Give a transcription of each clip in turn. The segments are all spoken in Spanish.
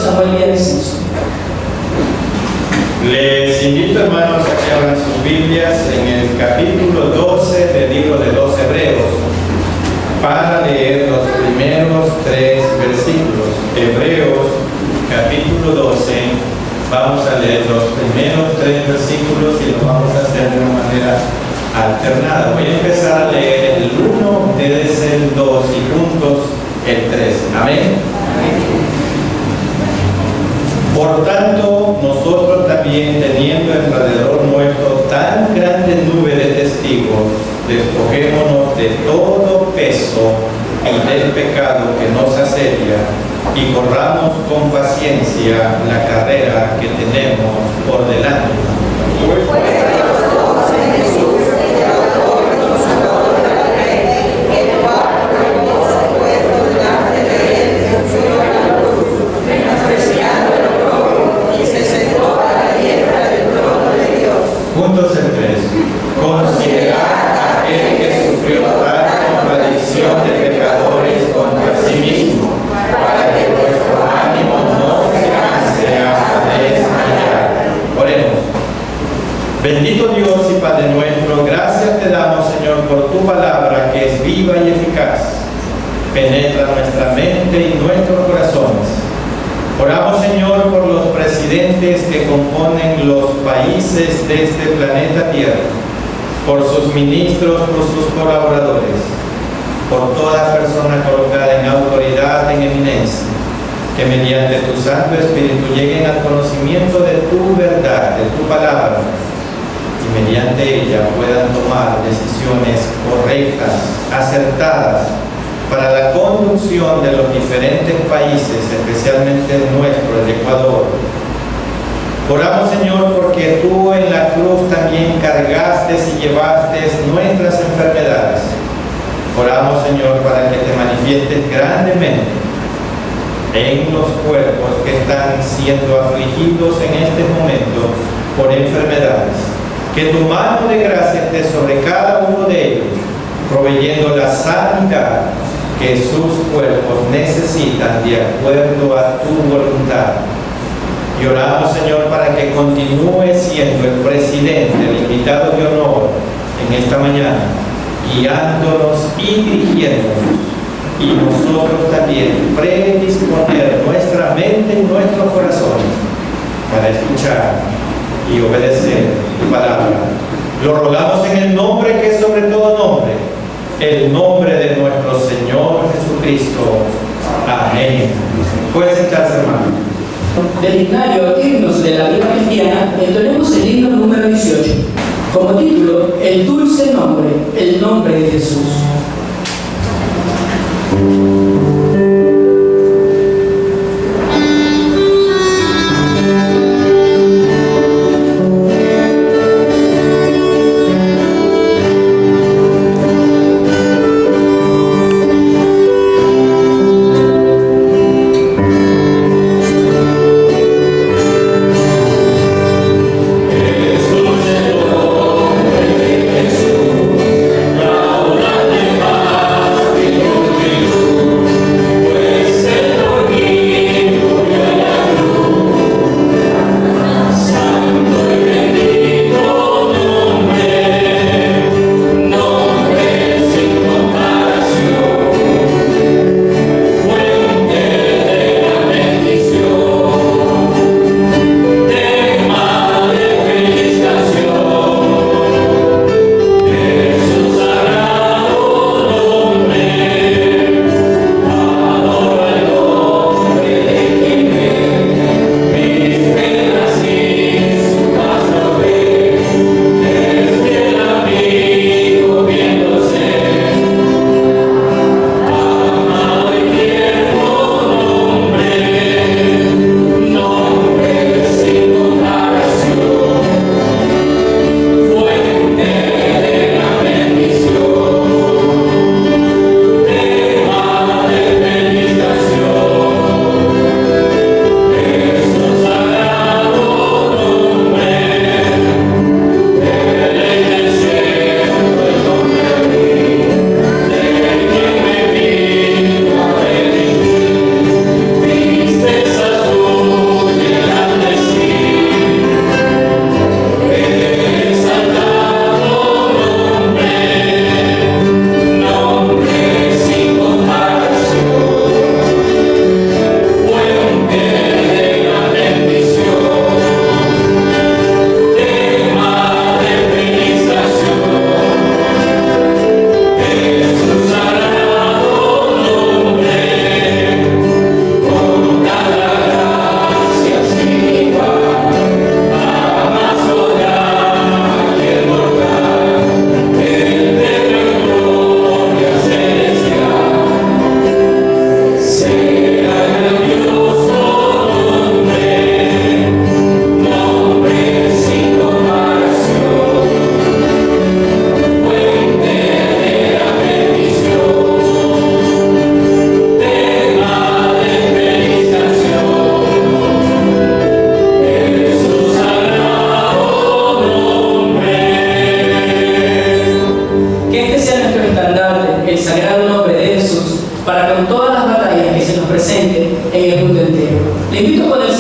Samuel Díaz. Les invito, hermanos, a que abran sus Biblias en el capítulo 12 del libro de los Hebreos para leer los primeros 3 versículos. Hebreos, capítulo 12. Vamos a leer los primeros 3 versículos y lo vamos a hacer de una manera alternada. Voy a empezar a leer el 1, desde el 2 y juntos el 3. Amén. Por tanto, nosotros también, teniendo alrededor nuestro tan grande nube de testigos, despojémonos de todo peso y del pecado que nos asedia, y corramos con paciencia la carrera que tenemos por delante. Juntos el 3. Considerar a aquel que sufrió tal contradicción de pecadores contra sí mismo, para que vuestro ánimo no se canse hasta desmayar. Oremos. Bendito Dios y Padre nuestro, gracias te damos, Señor, por tu palabra que es viva y eficaz. Penetra nuestra mente y nuestros corazones. Oramos, Señor, por los presidentes que componen los países de este planeta Tierra, por sus ministros, por sus colaboradores, por toda persona colocada en autoridad, en eminencia, que mediante tu Santo Espíritu lleguen al conocimiento de tu verdad, de tu palabra, y mediante ella puedan tomar decisiones correctas, acertadas, para la conducción de los diferentes países, especialmente el nuestro, el Ecuador. Oramos, Señor, porque tú en la cruz también cargaste y llevaste nuestras enfermedades. Oramos, Señor, para que te manifiestes grandemente en los cuerpos que están siendo afligidos en este momento por enfermedades. Que tu mano de gracia esté sobre cada uno de ellos, proveyendo la sanidad que sus cuerpos necesitan de acuerdo a tu voluntad. Y oramos, Señor, para que continúe siendo el presidente, el invitado de honor en esta mañana, guiándonos y dirigiéndonos, y nosotros también predisponer nuestra mente y nuestros corazones para escuchar y obedecer tu palabra. Lo rogamos en el nombre que es sobre todo nombre, el nombre de nuestro Señor Jesucristo. Amén. Pueden sentarse, hermano. Del himnario Himnos de la Vida Cristiana, entonemos el himno número 18. Como título, el dulce nombre, el nombre de Jesús. Jesús, el nombre de Jesús, la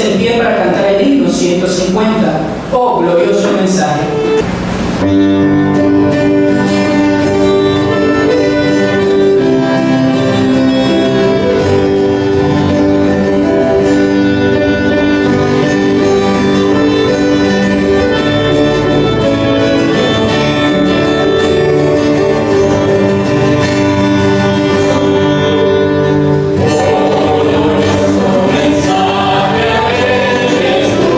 en pie para cantar el himno 150. Oh, glorioso mensaje. Jesús,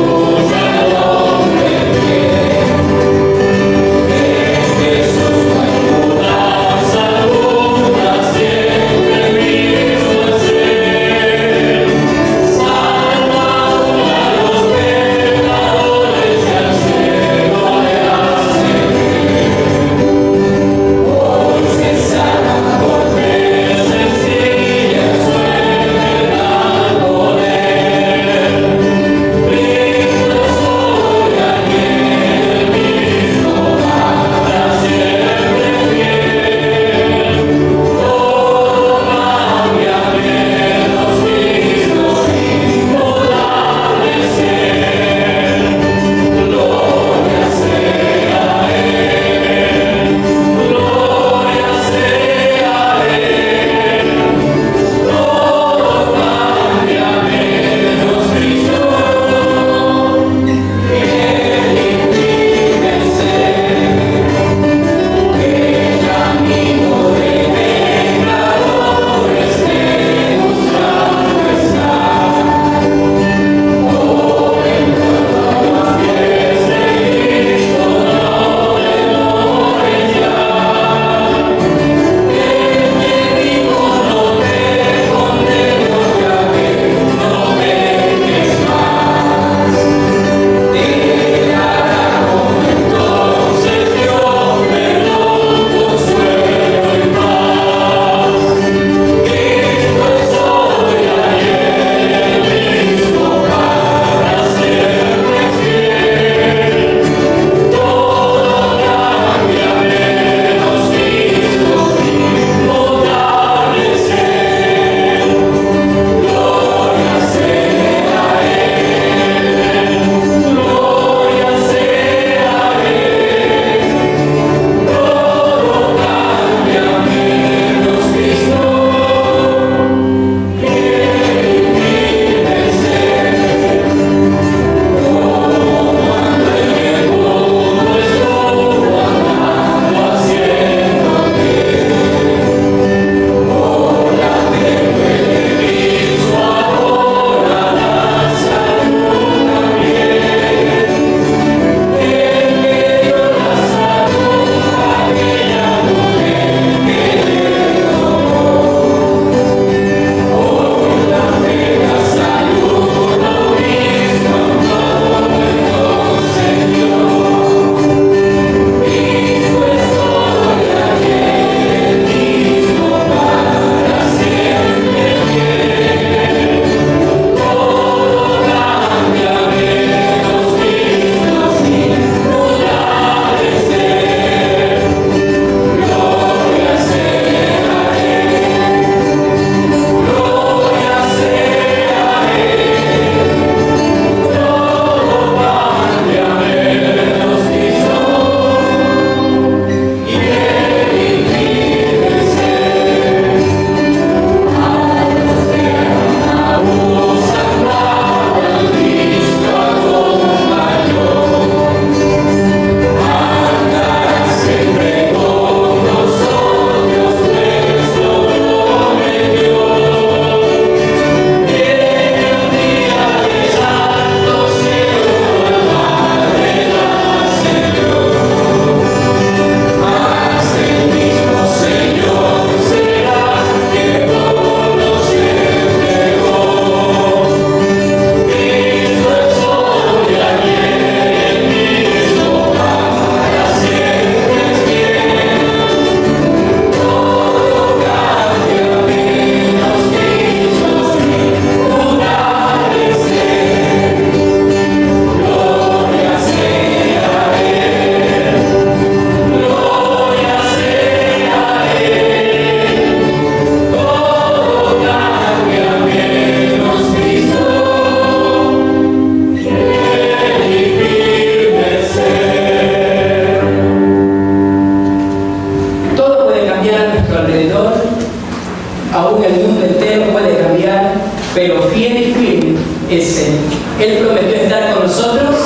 envejecen. Él prometió estar con nosotros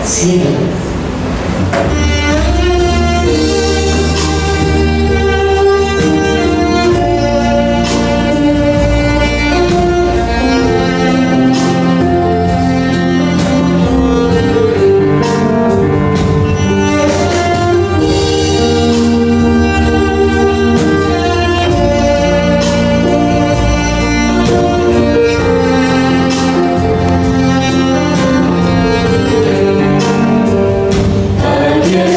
siempre. Ayer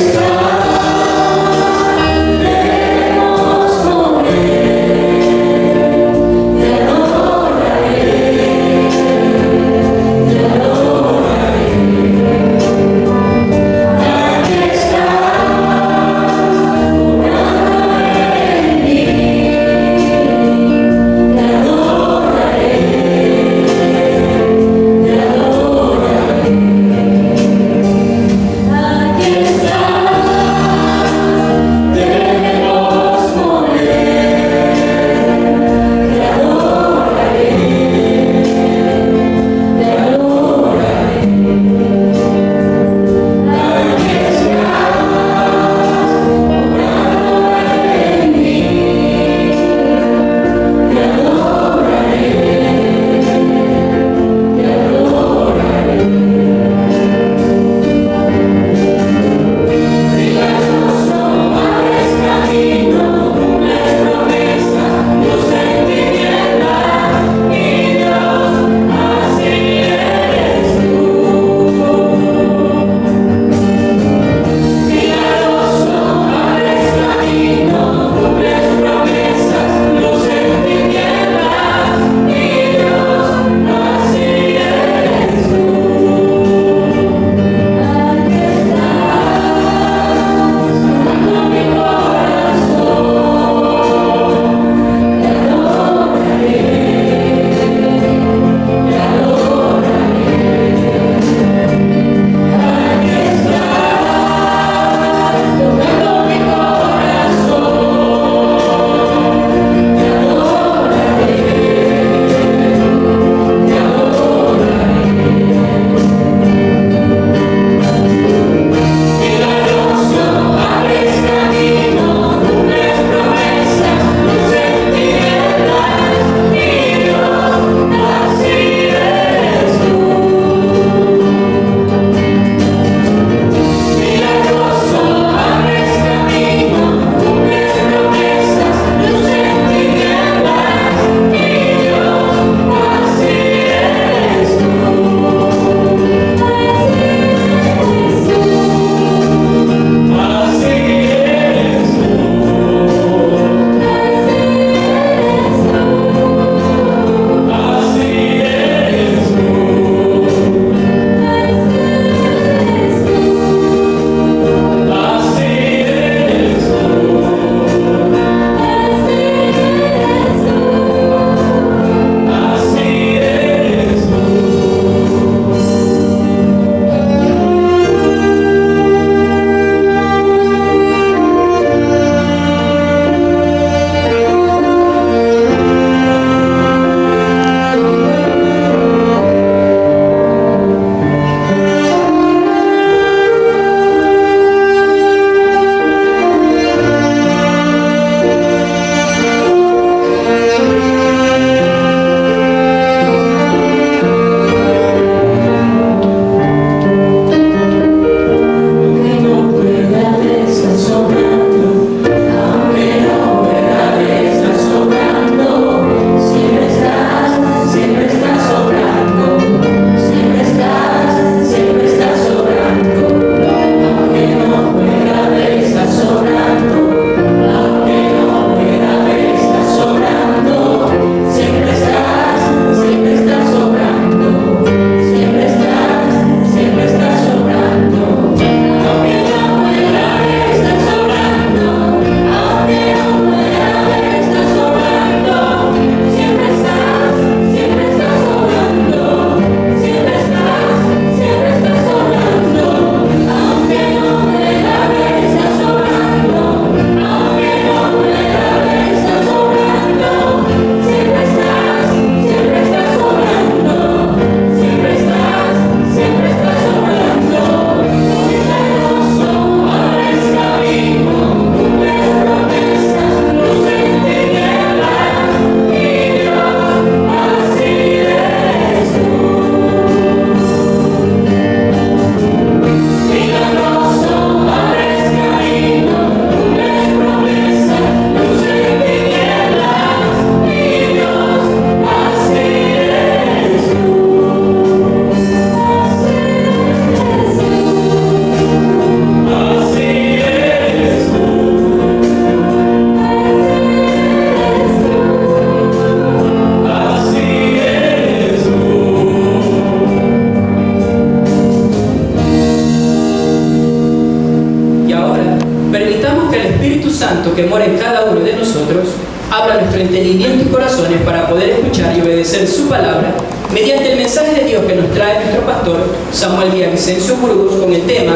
Santo que mora en cada uno de nosotros abra nuestro entendimiento y corazones para poder escuchar y obedecer su palabra mediante el mensaje de Dios que nos trae nuestro pastor Samuel Villavicencio Burgos con el tema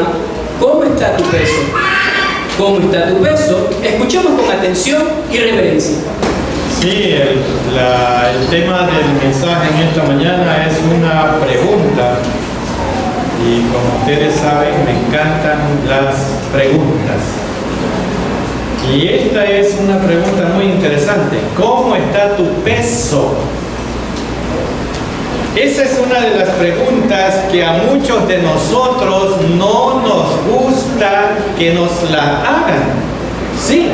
¿Cómo está tu peso? ¿Cómo está tu peso? Escuchemos con atención y reverencia. Sí, el tema del mensaje en esta mañana es una pregunta. Y como ustedes saben, me encantan las preguntas. Y esta es una pregunta muy interesante. ¿Cómo está tu peso? Esa es una de las preguntas que a muchos de nosotros no nos gusta que nos la hagan. Sí.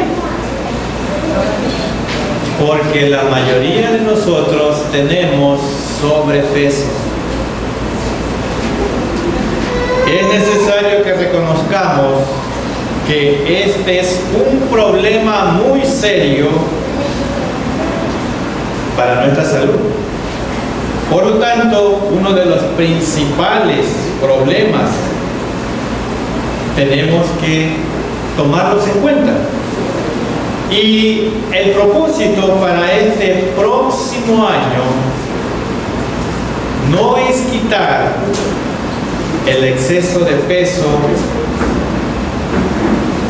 Porque la mayoría de nosotros tenemos sobrepeso. Es necesario que reconozcamos que este es un problema muy serio para nuestra salud. Por lo tanto, uno de los principales problemas tenemos que tomarlos en cuenta. Y el propósito para este próximo año no es quitar el exceso de peso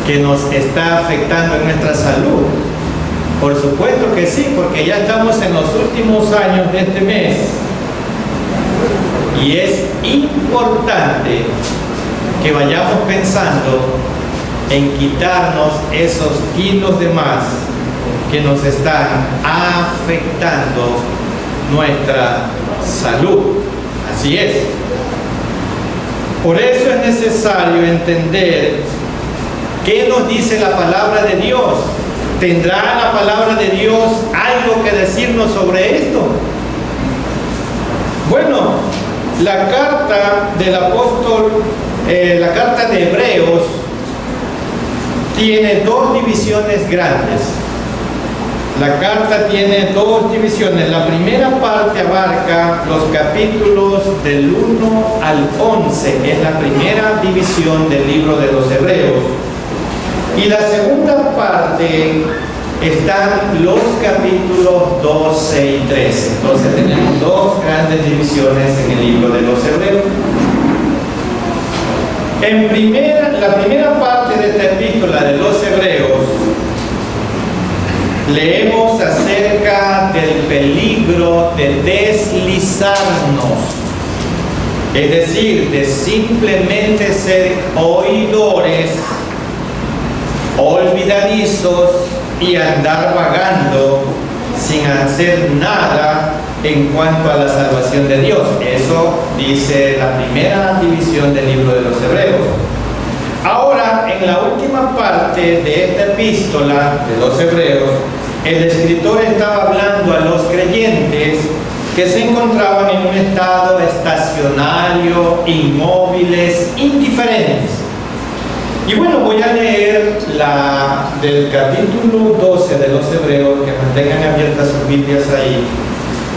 que nos está afectando en nuestra salud. Por supuesto que sí, porque ya estamos en los últimos años de este mes y es importante que vayamos pensando en quitarnos esos kilos de más que nos están afectando nuestra salud. Así es. Por eso es necesario entender qué nos dice la palabra de Dios. ¿Tendrá la palabra de Dios algo que decirnos sobre esto? Bueno, la carta del apóstol, la carta de Hebreos, tiene dos divisiones grandes. La carta tiene dos divisiones. La primera parte abarca los capítulos del 1 al 11. Es la primera división del libro de los Hebreos. Y la segunda parte están los capítulos 12 y 13. Entonces tenemos dos grandes divisiones en el libro de los Hebreos. La primera parte de esta epístola de los Hebreos, leemos acerca del peligro de deslizarnos, es decir, de simplemente ser oidores, olvidadizos y andar vagando sin hacer nada en cuanto a la salvación de Dios. Eso dice la primera división del libro de los Hebreos. Ahora, en la última parte de esta epístola de los Hebreos, el escritor estaba hablando a los creyentes que se encontraban en un estado estacionario, inmóviles, indiferentes. Y bueno, voy a leer del capítulo 12 de los Hebreos, que mantengan abiertas sus Biblias ahí,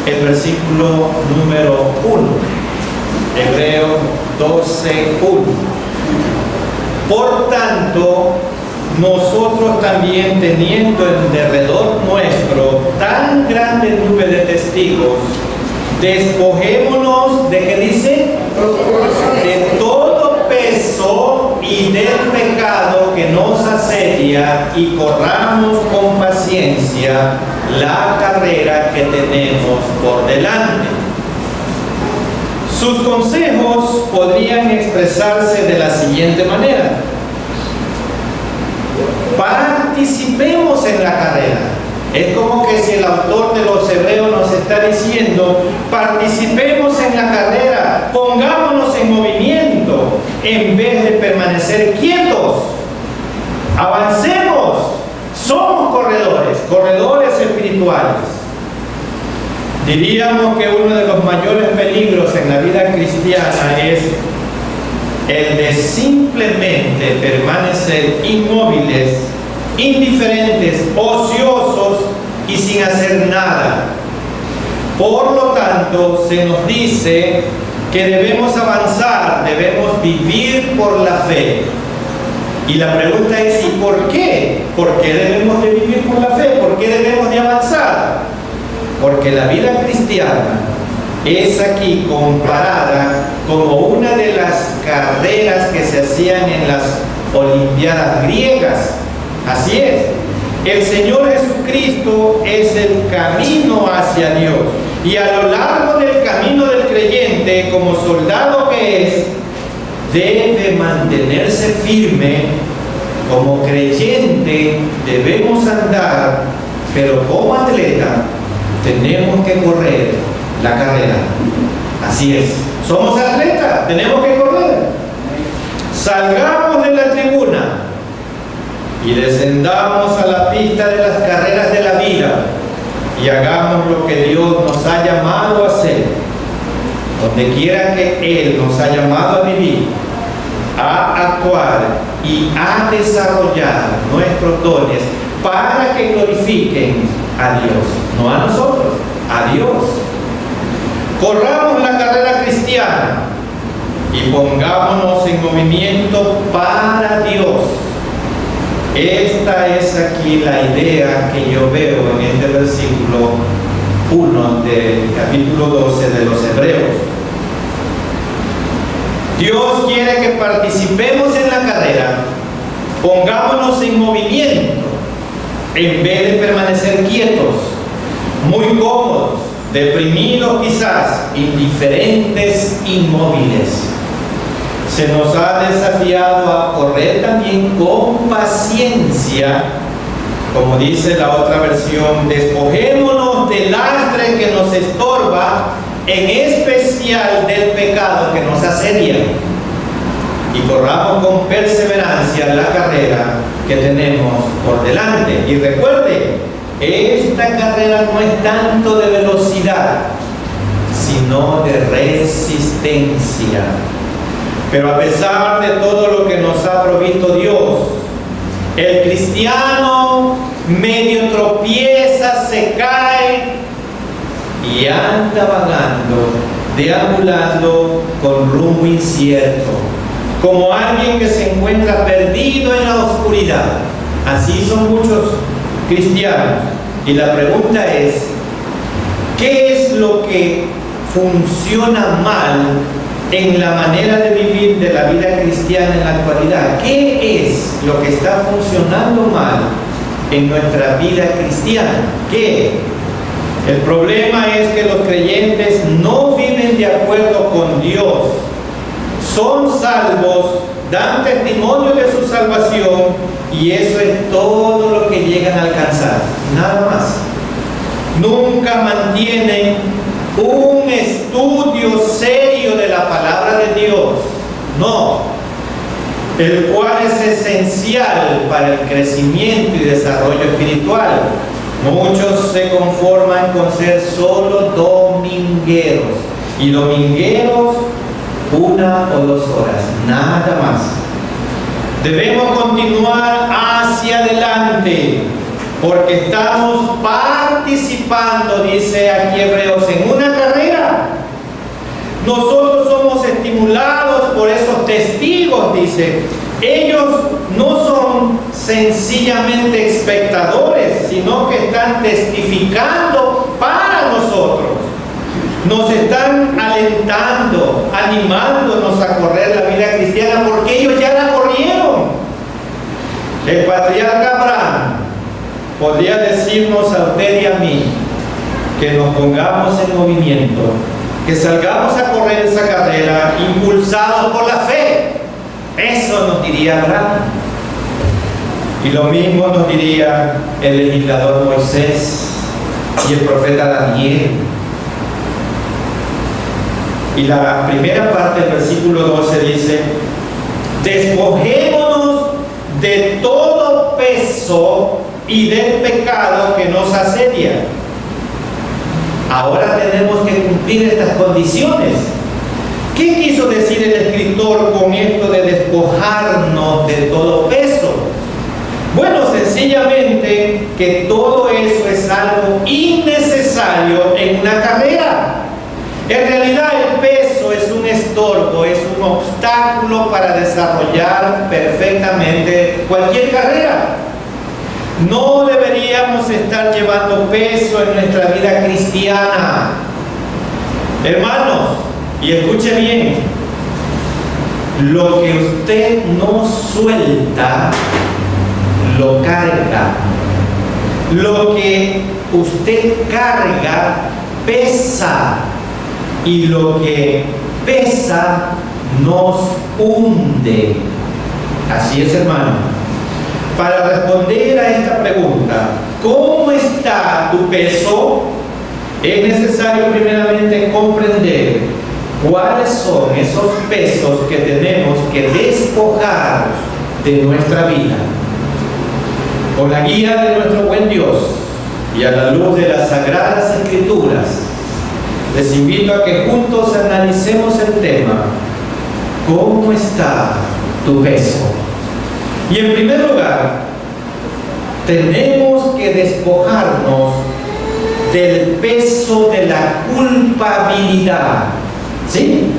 el versículo número 1. Hebreos 12:1. Por tanto, nosotros también, teniendo en derredor nuestro tan grande nube de testigos, despojémonos de, ¿qué dice? De todo peso y del pecado que nos asedia, y corramos con paciencia la carrera que tenemos por delante. Sus consejos podrían expresarse de la siguiente manera: participemos en la carrera. Es como que si el autor de los Hebreos nos está diciendo: participemos en la carrera, pongámonos en movimiento, en vez de permanecer quietos. Avancemos, somos corredores espirituales. Diríamos que uno de los mayores peligros en la vida cristiana es el de simplemente permanecer inmóviles, indiferentes, ociosos y sin hacer nada. Por lo tanto, se nos dice que debemos avanzar, debemos vivir por la fe. Y la pregunta es, ¿y por qué? ¿Por qué debemos de vivir por la fe? ¿Por qué debemos de avanzar? Porque la vida cristiana es aquí comparada como una de las carreras que se hacían en las Olimpiadas griegas. Así es. El Señor Jesucristo es el camino hacia Dios. Y a lo largo del camino del creyente, como soldado que es, debe mantenerse firme. Como creyente debemos andar, pero como atleta tenemos que correr la carrera. Así es. Somos atletas, tenemos que correr. Salgamos de la tribuna y descendamos a la pista de las carreras de la vida y hagamos lo que Dios nos ha llamado a hacer, donde quiera que Él nos ha llamado a vivir, a actuar y a desarrollar nuestros dones para que glorifiquen a Dios, no a nosotros, a Dios. Corramos la carrera cristiana y pongámonos en movimiento para Dios. Esta es aquí la idea que yo veo en este versículo 1 del capítulo 12 de los Hebreos. Dios quiere que participemos en la carrera, pongámonos en movimiento, en vez de permanecer quietos, muy cómodos, deprimidos quizás, indiferentes, inmóviles. Se nos ha desafiado a correr también con paciencia, como dice la otra versión, despojémonos del lastre que nos estorba, en especial del pecado que nos asedia, y corramos con perseverancia la carrera que tenemos por delante. Y recuerde, esta carrera no es tanto de velocidad, sino de resistencia. Pero a pesar de todo lo que nos ha provisto Dios, el cristiano medio tropieza, se cae y anda vagando, deambulando con rumbo incierto, como alguien que se encuentra perdido en la oscuridad. Así son muchos cristianos. Y la pregunta es, ¿qué es lo que funciona mal en la manera de vivir de la vida cristiana en la actualidad? ¿Qué es lo que está funcionando mal en nuestra vida cristiana? ¿Qué? El problema es que los creyentes no viven de acuerdo con Dios. Son salvos, dan testimonio de su salvación, y eso es todo lo que llegan a alcanzar, nada más. Nunca mantienen un estudio serio de la palabra de Dios, no, el cual es esencial para el crecimiento y desarrollo espiritual. Muchos se conforman con ser solo domingueros, y domingueros 1 o 2 horas, nada más. Debemos continuar hacia adelante, porque estamos participando, dice aquí Hebreos, en una carrera. Nosotros somos estimulados por esos testigos, dice. Ellos no son sencillamente espectadores, sino que están testificando para nosotros. Nos están alentando, animándonos a correr la vida cristiana, porque ellos ya la corrieron. El patriarca Abraham podría decirnos a usted y a mí que nos pongamos en movimiento, que salgamos a correr esa carrera impulsados por la fe. Eso nos diría Abraham. Y lo mismo nos diría el legislador Moisés y el profeta Daniel. Y la primera parte del versículo 12 dice: despojémonos de todo peso y del pecado que nos asedia. Ahora tenemos que cumplir estas condiciones. ¿Qué quiso decir el escritor con esto de despojarnos de todo peso? Bueno, sencillamente que todo eso es algo innecesario en una carrera. En realidad el peso es un estorbo, es un obstáculo obstáculo para desarrollar perfectamente cualquier carrera. No deberíamos estar llevando peso en nuestra vida cristiana. Hermanos, y escuche bien, lo que usted no suelta, lo carga. Lo que usted carga, pesa. Y lo que pesa, nos hunde. Así es, hermano. Para responder a esta pregunta, ¿cómo está tu peso? Es necesario primeramente comprender cuáles son esos pesos que tenemos que despojar de nuestra vida. Con la guía de nuestro buen Dios y a la luz de las Sagradas Escrituras, les invito a que juntos analicemos el tema: ¿cómo está tu peso? Y en primer lugar, tenemos que despojarnos del peso de la culpabilidad. ¿Sí?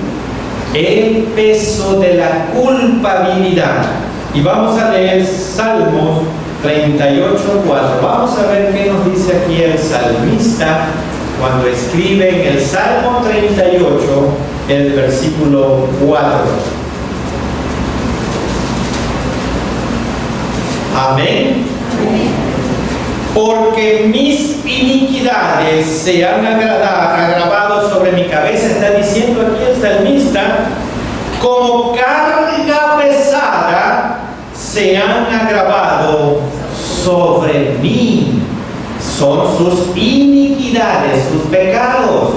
El peso de la culpabilidad. Y vamos a leer Salmos 38:4. Vamos a ver qué nos dice aquí el salmista cuando escribe en el Salmo 38, el versículo 4. Amén. Porque mis iniquidades se han agravado sobre mi cabeza, está diciendo aquí el salmista, como carga pesada se han agravado sobre mí. Son sus iniquidades, sus pecados.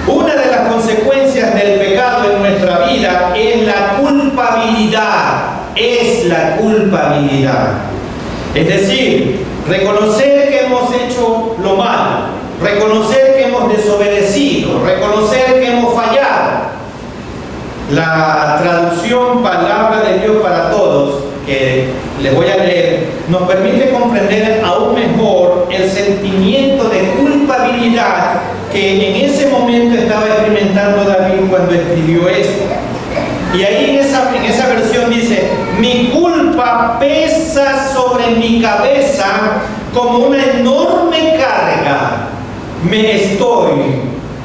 Una de las consecuencias del pecado en nuestra vida es la culpabilidad. Es la culpabilidad. Es decir, reconocer que hemos hecho lo malo, reconocer que hemos desobedecido, reconocer que hemos fallado. La traducción Palabra de Dios para Todos, que les voy a leer, nos permite comprender aún mejor el sentimiento de culpabilidad que en ese momento estaba experimentando David cuando escribió esto. Y ahí en esa versión dice: mi culpa pesa sobre mi cabeza como una enorme carga, me estoy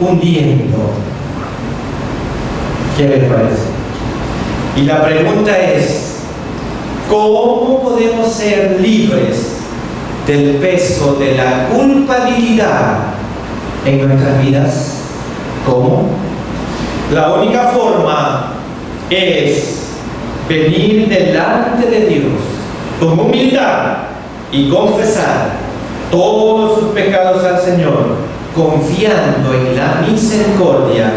hundiendo. ¿Qué les parece? Y la pregunta es: ¿cómo podemos ser libres del peso de la culpabilidad en nuestras vidas? ¿Cómo? La única forma es venir delante de Dios con humildad y confesar todos sus pecados al Señor, confiando en la misericordia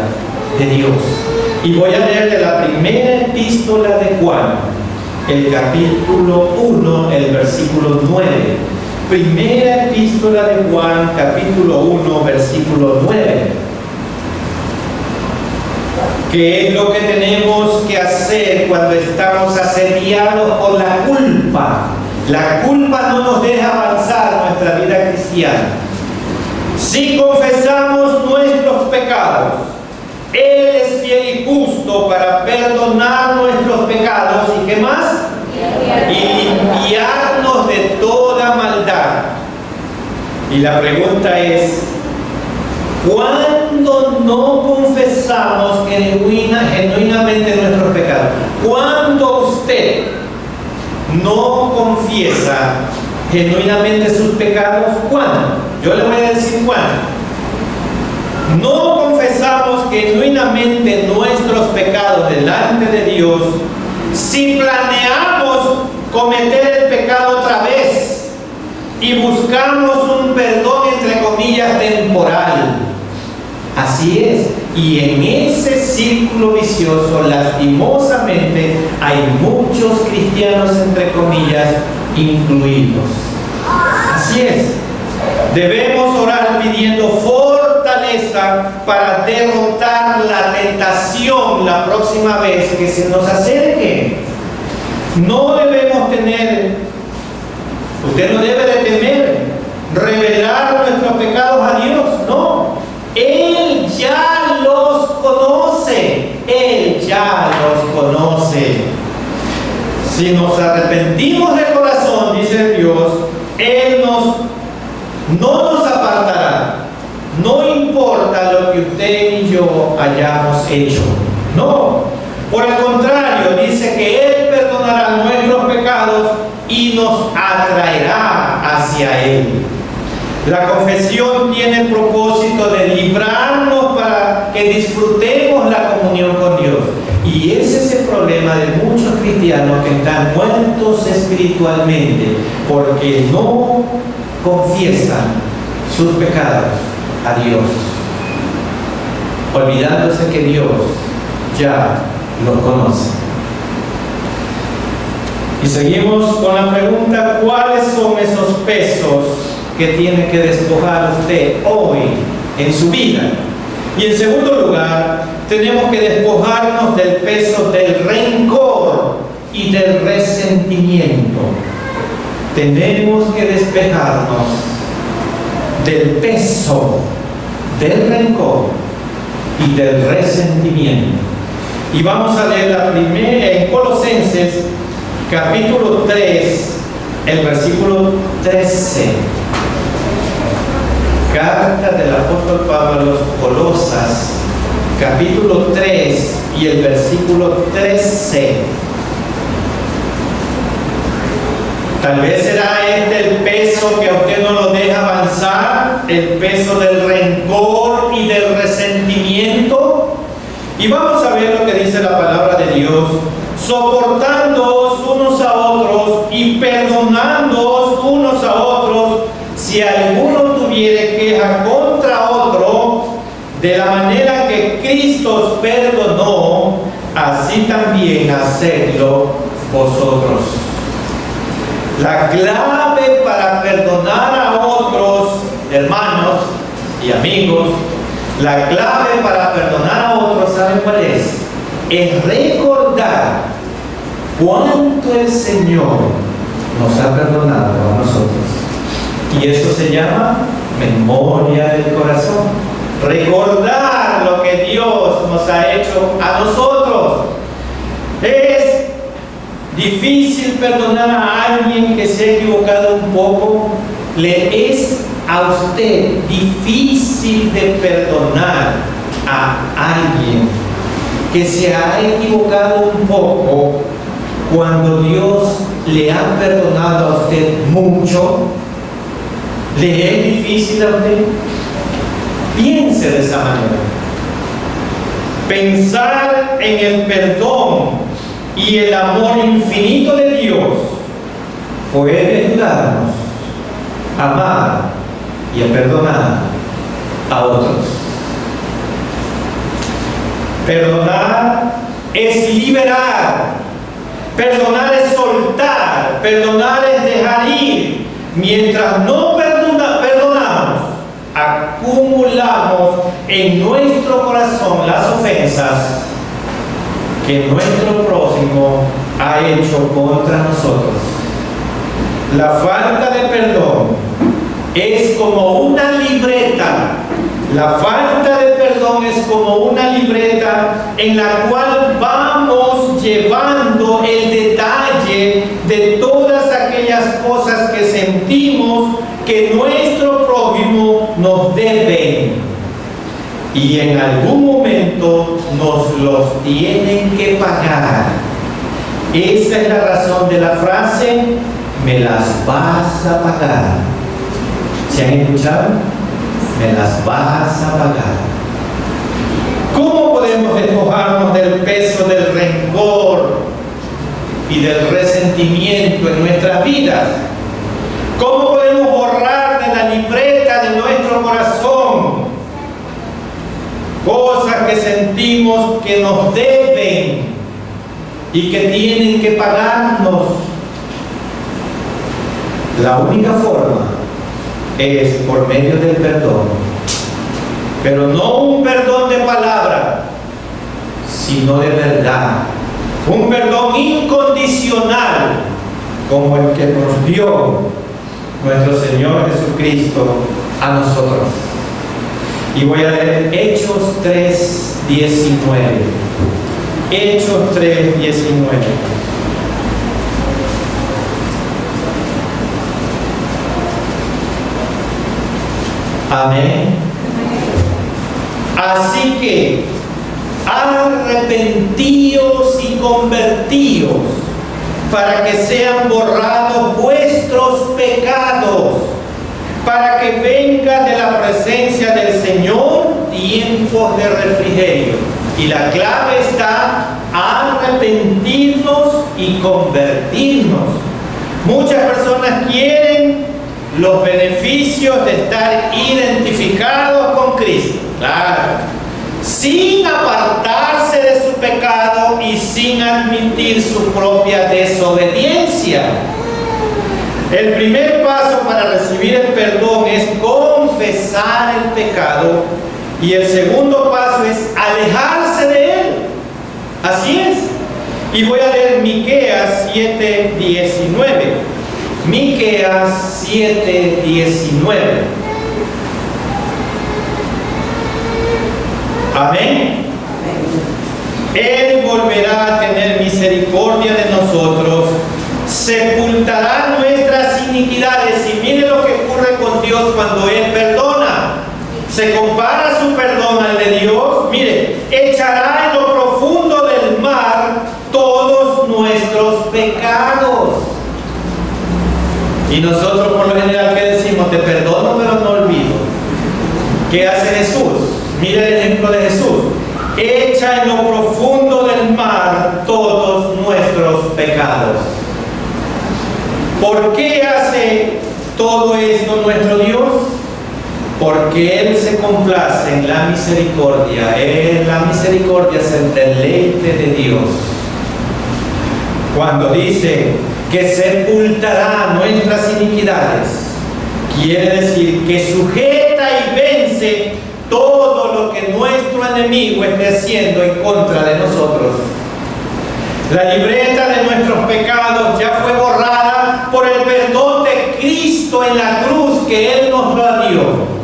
de Dios. Y voy a leer de la primera epístola de Juan, el capítulo 1, el versículo 9. Primera epístola de Juan, capítulo 1, versículo 9. ¿Qué es lo que tenemos que hacer cuando estamos asediados por la culpa? La culpa no nos deja avanzar nuestra vida cristiana. Si confesamos nuestros pecados, Él es fiel y justo para perdonar nuestros pecados y ¿qué más? Y limpiarnos de toda maldad. Y la pregunta es: ¿cuándo no confesamos genuinamente nuestros pecados? ¿Cuándo usted no confiesa genuinamente sus pecados? ¿Cuándo? Yo le voy a decir cuándo. No confesamos genuinamente nuestros pecados delante de Dios si planeamos cometer el pecado otra vez y buscamos un perdón entre comillas temporal. Así es, y en ese círculo vicioso lastimosamente hay muchos cristianos entre comillas incluidos. Así es, debemos orar pidiendo fortaleza para derrotar la tentación la próxima vez que se nos acerque. No debemos usted no debe de temer revelar nuestros pecados a Dios, no. Él ya los conoce, Él ya los conoce. Si nos arrepentimos de corazón, dice Dios, Él no nos apartará. No importa lo que usted y yo hayamos hecho. No. Por el contrario, dice que Él perdonará nuestros pecados y nos atraerá hacia Él. La confesión tiene el propósito de librarnos para que disfrutemos la comunión con Dios. Y ese es el problema de muchos cristianos que están muertos espiritualmente porque no confiesan sus pecados a Dios, olvidándose que Dios ya los conoce. Y seguimos con la pregunta: ¿cuáles son esos pesos que tiene que despojar usted hoy en su vida? Y en segundo lugar, tenemos que despojarnos del peso del rencor y del resentimiento. Tenemos que despejarnos del peso del rencor y del resentimiento. Y vamos a leer la primera en Colosenses capítulo 3, el versículo 13. Carta del apóstol Pablo a los Colosas, capítulo 3 y el versículo 13. Tal vez será este el peso que a usted no lo deja avanzar, el peso del rencor y del resentimiento. Y vamos a ver lo que dice la palabra de Dios: soportándoos unos a otros y perdonándoos unos a otros, si alguno tuviere queja contra otro, de la manera que Cristo os perdonó, así también hacedlo vosotros. La clave para perdonar a otros, hermanos y amigos, la clave para perdonar a otros, ¿saben cuál es? Es recordar cuánto el Señor nos ha perdonado a nosotros. Y eso se llama memoria del corazón. Recordar lo que Dios nos ha hecho a nosotros. Es difícil perdonar a alguien que se ha equivocado un poco. Le es a usted difícil de perdonar a alguien que se ha equivocado un poco cuando Dios le ha perdonado a usted mucho. ¿Le es difícil a usted? Piense de esa manera. Pensar en el perdón y el amor infinito de Dios puede ayudarnos a amar y a perdonar a otros. Perdonar es liberar, perdonar es soltar, perdonar es dejar ir. Mientras no perdonamos, acumulamos en nuestro corazón las ofensas que nuestro prójimo ha hecho contra nosotros. La falta de perdón es como una libreta. La falta de perdón es como una libreta en la cual vamos llevando el detalle de todas aquellas cosas que sentimos que nuestro prójimo nos debe. Y en algún momento nos los tienen que pagar. Esa es la razón de la frase: me las vas a pagar. ¿Se han escuchado? Me las vas a pagar. ¿Cómo podemos despojarnos del peso del rencor y del resentimiento en nuestras vidas? ¿Cómo podemos borrar de la libreta de nuestro corazón cosas que sentimos que nos deben y que tienen que pagarnos? La única forma es por medio del perdón, pero no un perdón de palabra, sino de verdad, un perdón incondicional como el que nos dio nuestro Señor Jesucristo a nosotros. Y voy a leer Hechos 3:19. Hechos 3:19. Amén. Así que arrepentíos y convertíos para que sean borrados vuestros pecados, para que venga de la presencia del Señor tiempos de refrigerio. Y la clave está arrepentirnos y convertirnos. Muchas personas quieren los beneficios de estar identificados con Cristo, claro, sin apartarse de su pecado y sin admitir su propia desobediencia. El primer paso para recibir el perdón es confesar el pecado, y el segundo paso es alejarse de él. Así es. Y voy a leer Miqueas 7:19. Miqueas 7:19. Amén. Él volverá a tener misericordia de nosotros, sepultará nuestras iniquidades. Y mire lo que ocurre con Dios cuando Él perdona. Se compara su perdón al de Dios. Mire, echará en lo profundo del mar todos nuestros pecados. Y nosotros por lo general, ¿qué decimos? Te perdono pero no olvido. ¿Qué hace Jesús? Mire el ejemplo de Jesús. Echa en lo profundo del mar todos nuestros pecados. ¿Por qué hace todo esto nuestro Dios? Porque Él se complace en la misericordia. La misericordia es el deleite de Dios. Cuando dice que sepultará nuestras iniquidades, quiere decir que sujeta y vence todo lo que nuestro enemigo esté haciendo en contra de nosotros. La libreta de nuestros pecados ya fue borrada por el perdón de Cristo en la cruz que Él nos dio.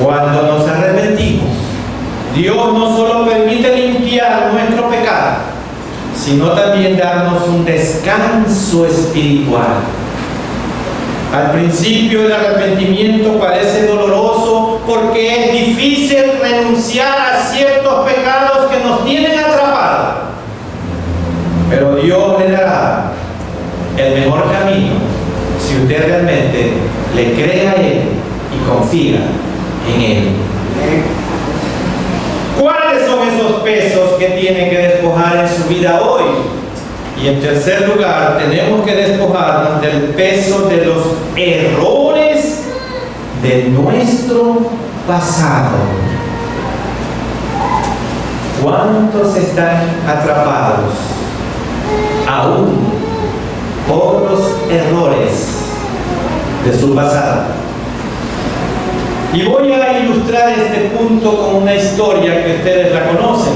Cuando nos arrepentimos, Dios no solo permite limpiar nuestro pecado, sino también darnos un descanso espiritual. Al principio el arrepentimiento parece doloroso porque es difícil renunciar a ciertos pecados que nos tienen atrapados. Pero Dios le dará el mejor camino si usted realmente le cree a Él y confía en Él. ¿Cuáles son esos pesos que tiene que despojar en su vida hoy? Y en tercer lugar, tenemos que despojarnos del peso de los errores de nuestro pasado. ¿Cuántos están atrapados aún por los errores de su pasado? Y voy a ilustrar este punto con una historia que ustedes la conocen.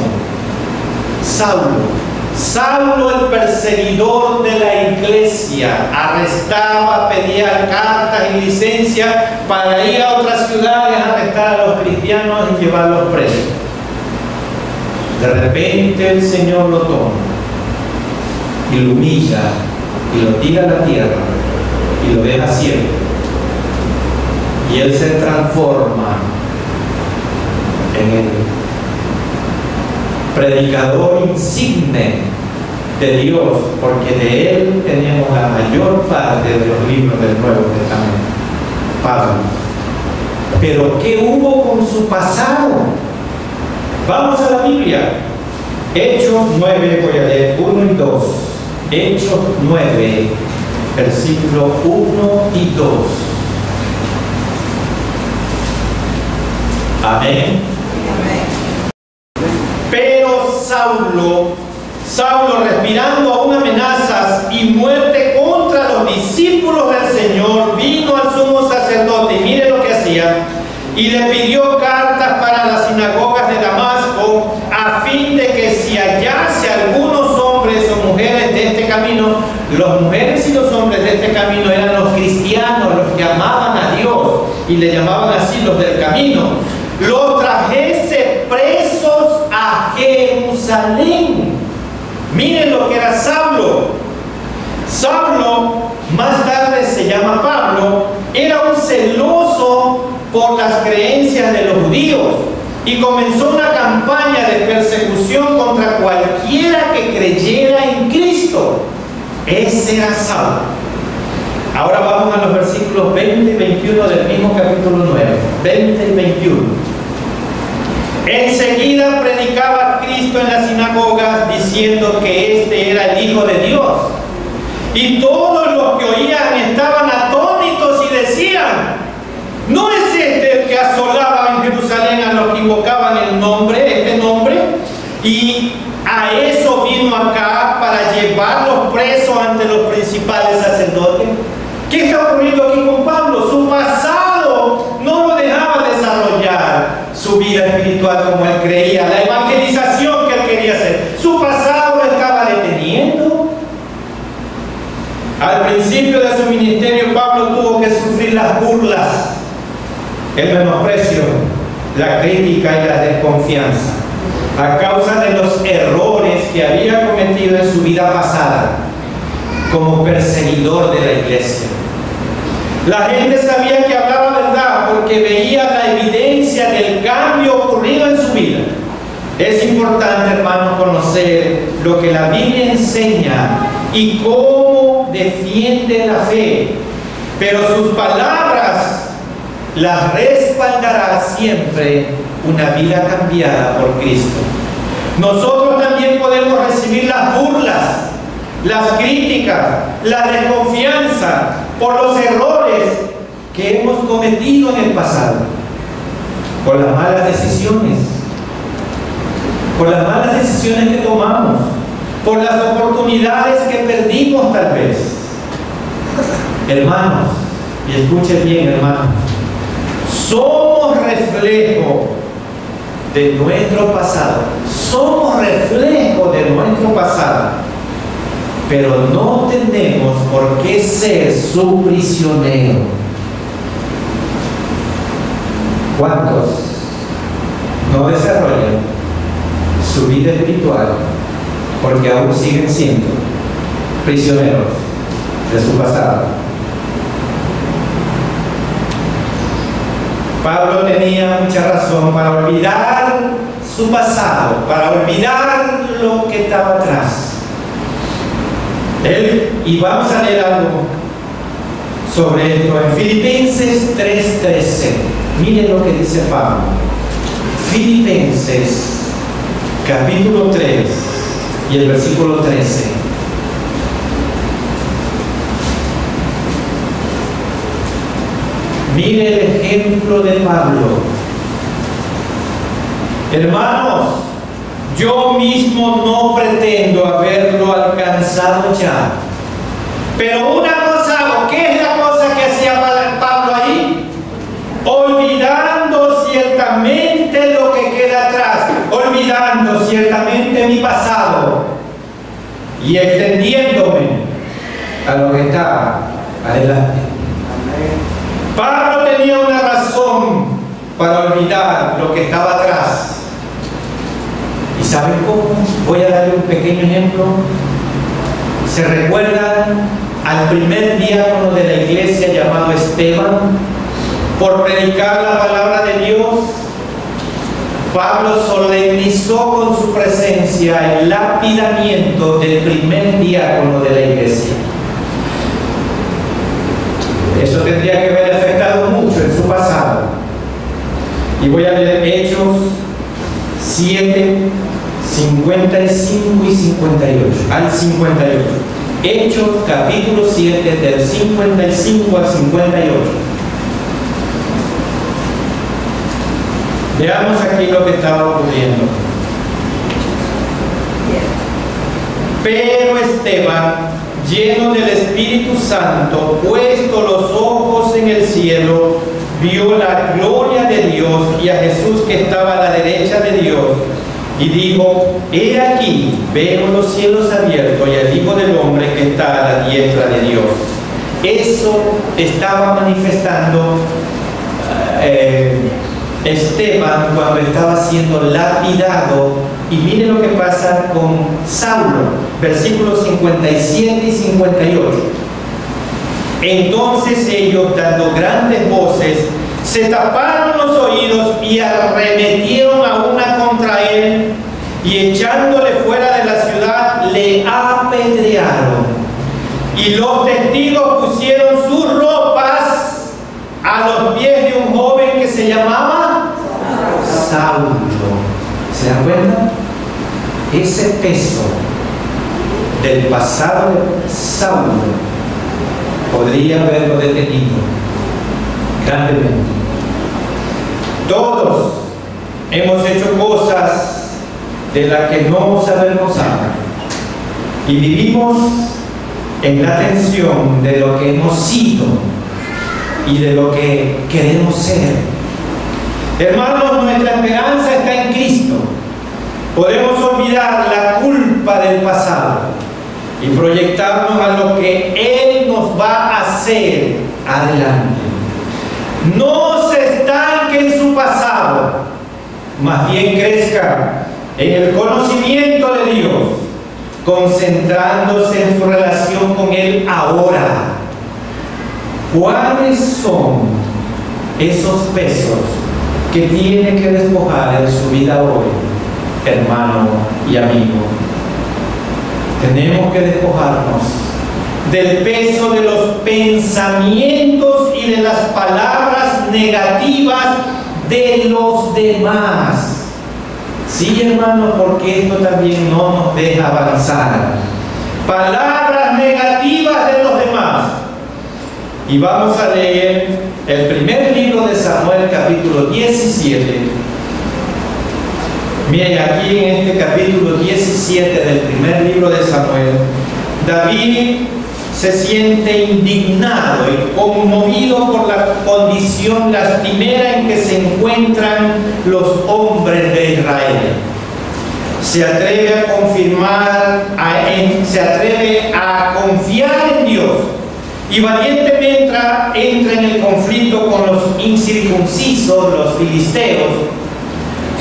Saulo, el perseguidor de la iglesia, arrestaba, pedía cartas y licencias para ir a otras ciudades a arrestar a los cristianos y llevarlos presos. De repente el Señor lo toma y lo humilla y lo tira a la tierra y lo deja ciego. Y él se transforma en el predicador insigne de Dios, porque de él tenemos la mayor parte de los libros del Nuevo Testamento, Pablo. Pero ¿qué hubo con su pasado? Vamos a la Biblia. Hechos 9, voy a leer 1 y 2. Hechos 9, versículos 1 y 2. Amén. Pero Saulo, respirando aún amenazas y muerte contra los discípulos del Señor, vino al sumo sacerdote, y mire lo que hacía, y le pidió cartas para las sinagogas de Damasco, a fin de que si hallase algunos hombres o mujeres de este camino, las mujeres y los hombres de este camino eran los cristianos, los que amaban a Dios, y le llamaban así los del camino, los trajese presos a Jerusalén. Jerusalén. Miren lo que era Saulo. Saulo, más tarde se llama Pablo, era un celoso por las creencias de los judíos y comenzó una campaña de persecución contra cualquiera que creyera en Cristo. Ese era Saulo. Ahora vamos a los versículos 20 y 21 del mismo capítulo 9. 20 y 21. Enseguida predicaba a Cristo en las sinagogas diciendo que este era el Hijo de Dios. Y todos los que oían estaban atónitos y decían: ¿no es este el que asolaba en Jerusalén a los que invocaban el nombre, este nombre? Y a eso vino acá, para llevarlos presos ante los principales sacerdotes. ¿Qué está ocurriendo aquí con Pablo? Su pasado no lo dejaba desarrollar su vida espiritual como él creía, la evangelización que él quería hacer. Su pasado lo estaba deteniendo. Al principio de su ministerio, Pablo tuvo que sufrir las burlas, el menosprecio, la crítica y la desconfianza a causa de los errores que había cometido en su vida pasada como perseguidor de la iglesia. La gente sabía que hablaba verdad porque veía la evidencia del cambio ocurrido en su vida. Es importante, hermanos, conocer lo que la Biblia enseña y cómo defiende la fe, pero sus palabras las respaldará siempre una vida cambiada por Cristo. Nosotros también podemos recibir las burlas, las críticas, la desconfianza por los errores que hemos cometido en el pasado, por las malas decisiones, que tomamos, por las oportunidades que perdimos tal vez. Hermanos, y escuchen bien, hermanos, somos reflejo de nuestro pasado. Somos reflejo de nuestro pasado, pero no tenemos por qué ser su prisionero. ¿Cuántos no desarrollan su vida espiritual porque aún siguen siendo prisioneros de su pasado? Pablo tenía mucha razón para olvidar su pasado, para olvidar lo que estaba atrás. Y vamos a leer algo sobre esto en Filipenses 3:13. Miren lo que dice Pablo. Filipenses capítulo 3 y el versículo 13. Mire el ejemplo de Pablo. Hermanos, yo mismo no pretendo haberlo alcanzado ya, pero una cosa hago. ¿Qué es la cosa que hacía Pablo ahí? Olvidando ciertamente lo que queda atrás, olvidando ciertamente mi pasado y extendiéndome a lo que está adelante. Pablo tenía una razón para olvidar lo que estaba atrás. ¿Y saben cómo? Voy a darle un pequeño ejemplo. ¿Se recuerdan al primer diácono de la iglesia llamado Esteban? Por predicar la palabra de Dios, Pablo solemnizó con su presencia el lapidamiento del primer diácono de la iglesia. Eso tendría que haber afectado mucho en su pasado. Y voy a leer Hechos 7, 55 y 58. Al 58. Hechos capítulo 7, del 55 al 58. Veamos aquí lo que estaba ocurriendo. Pero Esteban, lleno del Espíritu Santo, puesto los ojos en el cielo, vio la gloria de Dios y a Jesús que estaba a la derecha de Dios, y dijo: he aquí, veo los cielos abiertos y al Hijo del Hombre que está a la diestra de Dios. Eso estaba manifestando Esteban cuando estaba siendo lapidado Y mire lo que pasa con Saulo, versículos 57 y 58. Entonces ellos, dando grandes voces, se taparon los oídos y arremetieron a una contra él, y echándole fuera de la ciudad, le apedrearon. Y los testigos pusieron sus ropas a los pies de un joven que se llamaba Saulo. ¿Se dan cuenta? Ese peso del pasado de Saulo podría haberlo detenido grandemente. Todos hemos hecho cosas de las que no nos avergonzamos y vivimos en la tensión de lo que hemos sido y de lo que queremos ser. Hermanos, nuestra esperanza está en Cristo. Podemos olvidar la culpa del pasado y proyectarnos a lo que Él nos va a hacer adelante. No se estanque en su pasado, más bien crezca en el conocimiento de Dios, concentrándose en su relación con Él ahora. ¿Cuáles son esos pesos que tiene que despojar en su vida hoy, hermano y amigo? Tenemos que despojarnos del peso de los pensamientos y de las palabras negativas de los demás. Sí, hermano, porque esto también no nos deja avanzar. Palabras negativas de los demás. Y vamos a leer el primer libro de Samuel, capítulo 17. Miren, aquí en este capítulo 17 del primer libro de Samuel, David se siente indignado y conmovido por la condición lastimera en que se encuentran los hombres de Israel. Se atreve a confiar en Dios y valientemente entra en el conflicto con los incircuncisos, los filisteos.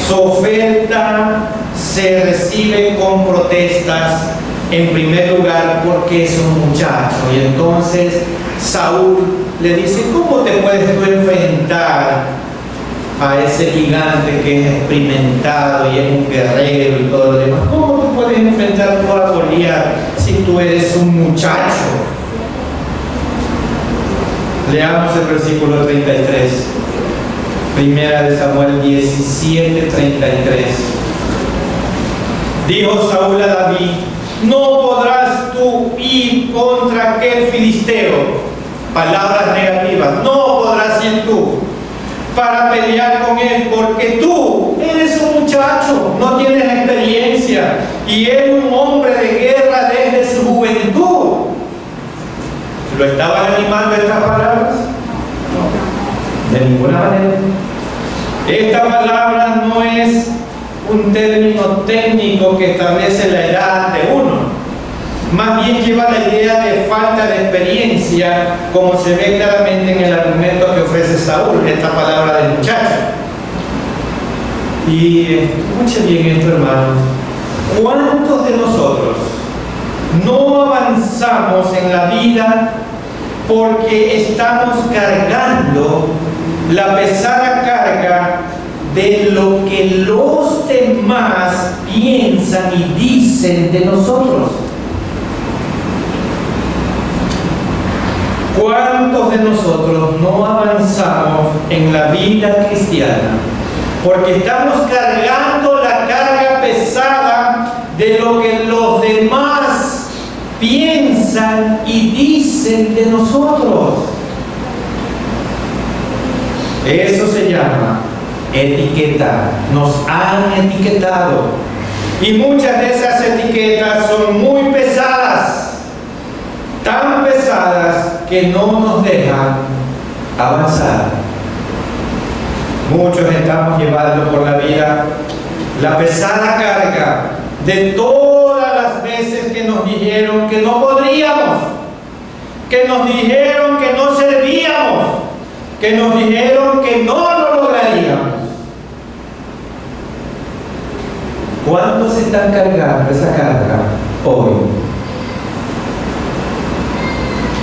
Su oferta se recibe con protestas, en primer lugar porque es un muchacho, y entonces Saúl le dice: ¿cómo te puedes tú enfrentar a ese gigante que es experimentado y es un guerrero y todo lo demás? ¿Cómo tú puedes enfrentar tú a Goliat si tú eres un muchacho? Leamos el versículo 33, primera de Samuel 17, 33. Dijo Saúl a David: no podrás tú ir contra aquel filisteo. Palabras negativas. No podrás ir tú para pelear con él, porque tú eres un muchacho, no tienes experiencia, y él un hombre de guerra desde su juventud. ¿Lo estaban animando estas palabras? No, de ninguna manera. Esta palabra no es un término técnico que establece la edad de uno, más bien lleva la idea de falta de experiencia, como se ve claramente en el argumento que ofrece Saúl, esta palabra del muchacho. Y escuchen bien esto, hermanos: ¿cuántos de nosotros no avanzamos en la vida porque estamos cargando la pesada carga de lo que los demás piensan y dicen de nosotros? ¿Cuántos de nosotros no avanzamos en la vida cristiana porque estamos cargando la carga pesada de lo que los demás piensan y dicen de nosotros? Eso se llama etiqueta. Nos han etiquetado, y muchas de esas etiquetas son muy pesadas, tan pesadas que no nos dejan avanzar. Muchos estamos llevando por la vida la pesada carga de todas las veces que nos dijeron que no podríamos, que nos dijeron que no servíamos, que nos dijeron que no lo lograríamos. ¿Cuántos están cargando esa carga hoy?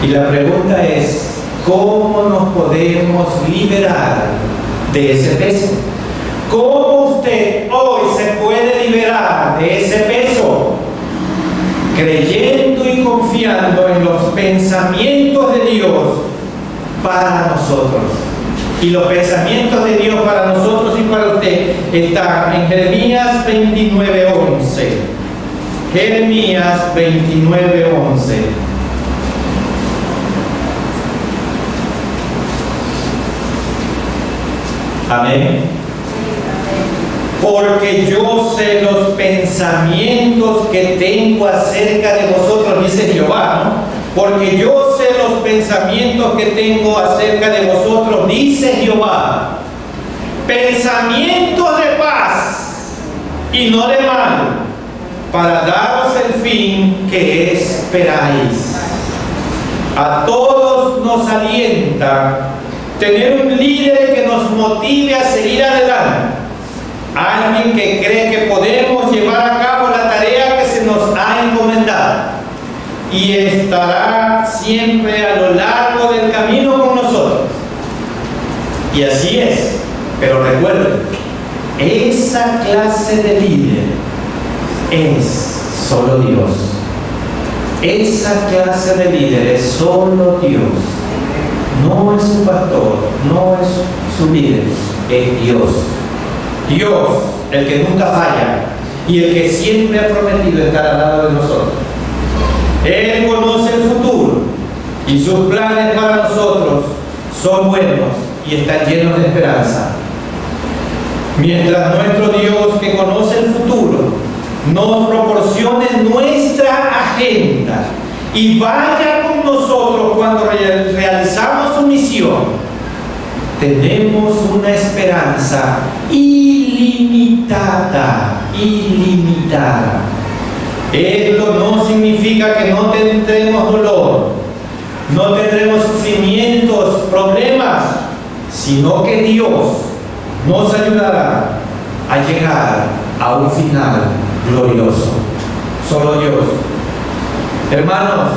Y la pregunta es, ¿cómo nos podemos liberar de ese peso? ¿Cómo usted hoy se puede liberar de ese peso? Creyendo y confiando en los pensamientos de Dios para nosotros. Y los pensamientos de Dios para nosotros y para usted están en Jeremías 29:11. Jeremías 29:11. Amén. Porque yo sé los pensamientos que tengo acerca de vosotros, dice Jehová, ¿no? Porque yo sé los pensamientos que tengo acerca de vosotros, dice Jehová. Pensamientos de paz y no de mal, para daros el fin que esperáis. A todos nos alienta tener un líder que nos motive a seguir adelante. Alguien que cree que podemos llevar a cabo la tarea que se nos ha encomendado y estará siempre a lo largo del camino con nosotros. Y así es, pero recuerden, esa clase de líder es solo Dios. Esa clase de líder es solo Dios. No es su pastor, no es su líder, es Dios. Dios, el que nunca falla y el que siempre ha prometido estar al lado de nosotros. Él conoce el futuro y sus planes para nosotros son buenos y están llenos de esperanza. Mientras nuestro Dios, que conoce el futuro, nos proporcione nuestra agenda y vaya con nosotros cuando realizamos su misión, tenemos una esperanza ilimitada, ilimitada. Esto no significa que no tendremos dolor, no tendremos sufrimientos, problemas, sino que Dios nos ayudará a llegar a un final glorioso. Solo Dios. Hermanos,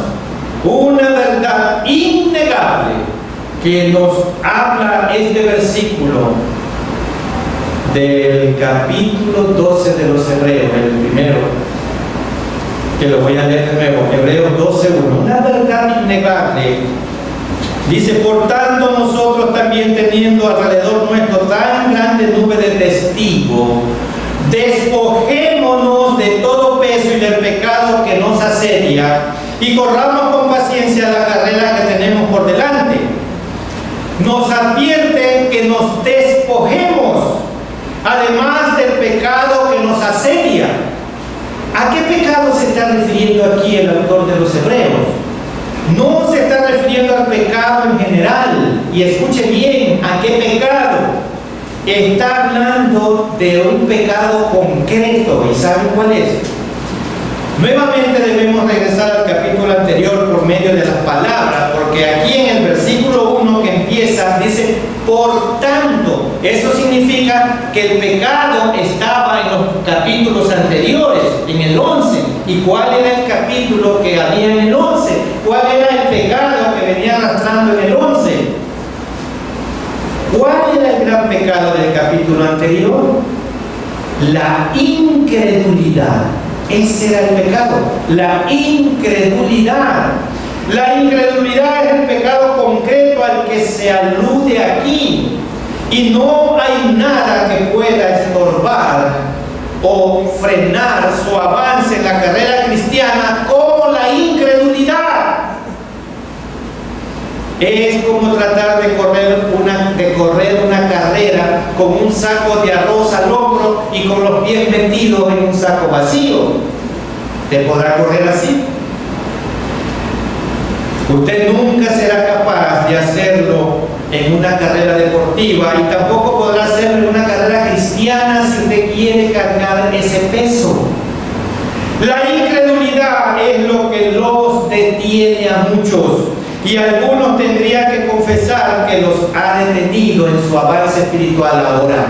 una verdad innegable que nos habla este versículo del capítulo 12 de los Hebreos, el primero, que lo voy a leer de nuevo, Hebreos 12:1. Una verdad innegable. Dice, por tanto nosotros también, teniendo alrededor nuestro tan grande nube de testigos, despojémonos de todo peso y del pecado que nos asedia y corramos con paciencia la carrera que tenemos por delante. Nos advierte que nos despojemos, además del pecado que nos asedia. ¿A qué pecado se está refiriendo aquí el autor de los Hebreos? No se está refiriendo al pecado en general. Y escuche bien, ¿a qué pecado? Está hablando de un pecado concreto. ¿Y saben cuál es? Nuevamente debemos regresar al capítulo anterior por medio de las palabras, porque aquí en el versículo 1 que empieza, dice, por tanto. Eso significa que el pecado estaba en los capítulos anteriores, en el 11. ¿Y cuál era el capítulo que había en el 11? ¿Cuál era el pecado que venía arrastrando en el 11? ¿Cuál era el gran pecado del capítulo anterior? La incredulidad. Ese era el pecado, la incredulidad. La incredulidad es el pecado concreto al que se alude aquí. Y no hay nada que pueda estorbar o frenar su avance en la carrera cristiana como la incredulidad. Es como tratar de correr una carrera con un saco de arroz al hombro y con los pies metidos en un saco vacío. ¿Te podrá correr así? Usted nunca será capaz de hacerlo en una carrera deportiva y tampoco podrá hacerlo en una carrera cristiana si usted quiere cargar ese peso. La incredulidad es lo que los detiene a muchos, y algunos tendrían que confesar que los ha detenido en su avance espiritual ahora.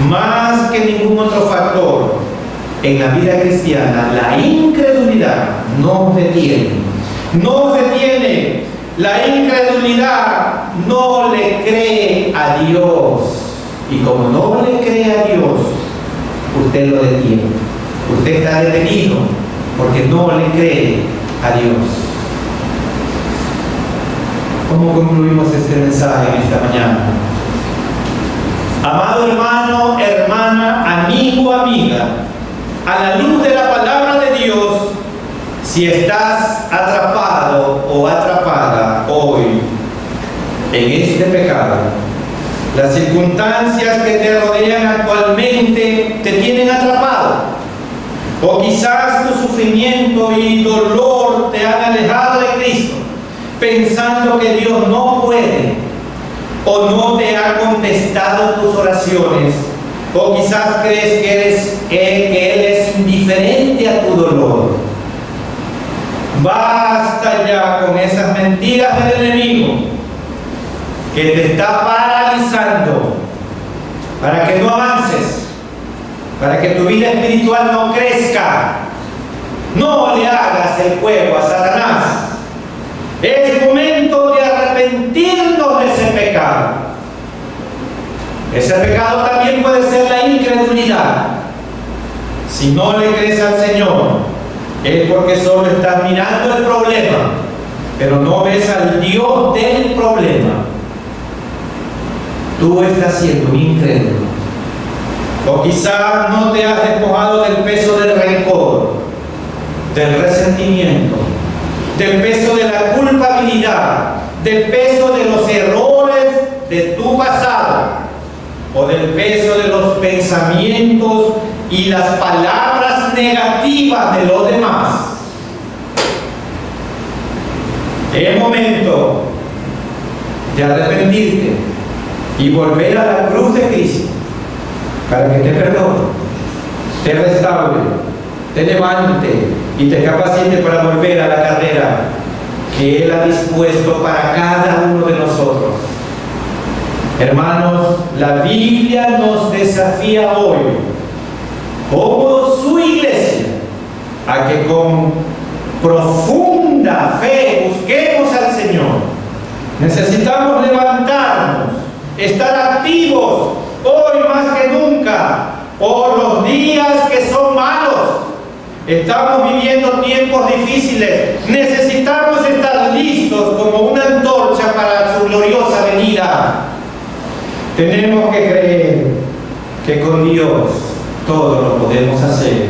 Más que ningún otro factor en la vida cristiana, la incredulidad nos detiene. Nos detiene. La incredulidad no le cree a Dios. Y como no le cree a Dios, usted lo detiene. Usted está detenido porque no le cree a Dios. ¿Cómo concluimos este mensaje en esta mañana? Amado hermano, hermana, amigo, amiga, a la luz de la palabra de Dios, si estás atrapado o atrapada hoy en este pecado, las circunstancias que te rodean actualmente te tienen atrapado, o quizás tu sufrimiento y dolor te han alejado de Cristo, pensando que Dios no puede o no te ha contestado tus oraciones, o quizás crees que Él es indiferente a tu dolor. Basta ya con esas mentiras del enemigo que te está paralizando para que no avances, para que tu vida espiritual no crezca. No le hagas el juego a Satanás. Es momento de arrepentirnos de ese pecado. Ese pecado también puede ser la incredulidad. Si no le crees al Señor, es porque solo estás mirando el problema, pero no ves al Dios del problema. Tú estás siendo incrédulo. O quizás no te has despojado del peso del rencor, del resentimiento, del peso de la culpabilidad, del peso de los errores de tu pasado, o del peso de los pensamientos y las palabras negativas de los demás. Es momento de arrepentirte y volver a la cruz de Cristo para que te perdone, te restaure, te levante y te capacite para volver a la carrera que Él ha dispuesto para cada uno de nosotros. Hermanos, la Biblia nos desafía hoy, como su iglesia, a que con profunda fe busquemos al Señor. Necesitamos levantarnos, estar activos hoy más que nunca por los días que son malos. Estamos viviendo tiempos difíciles. Necesitamos estar listos como una antorcha para su gloriosa venida. Tenemos que creer que con Dios todo lo podemos hacer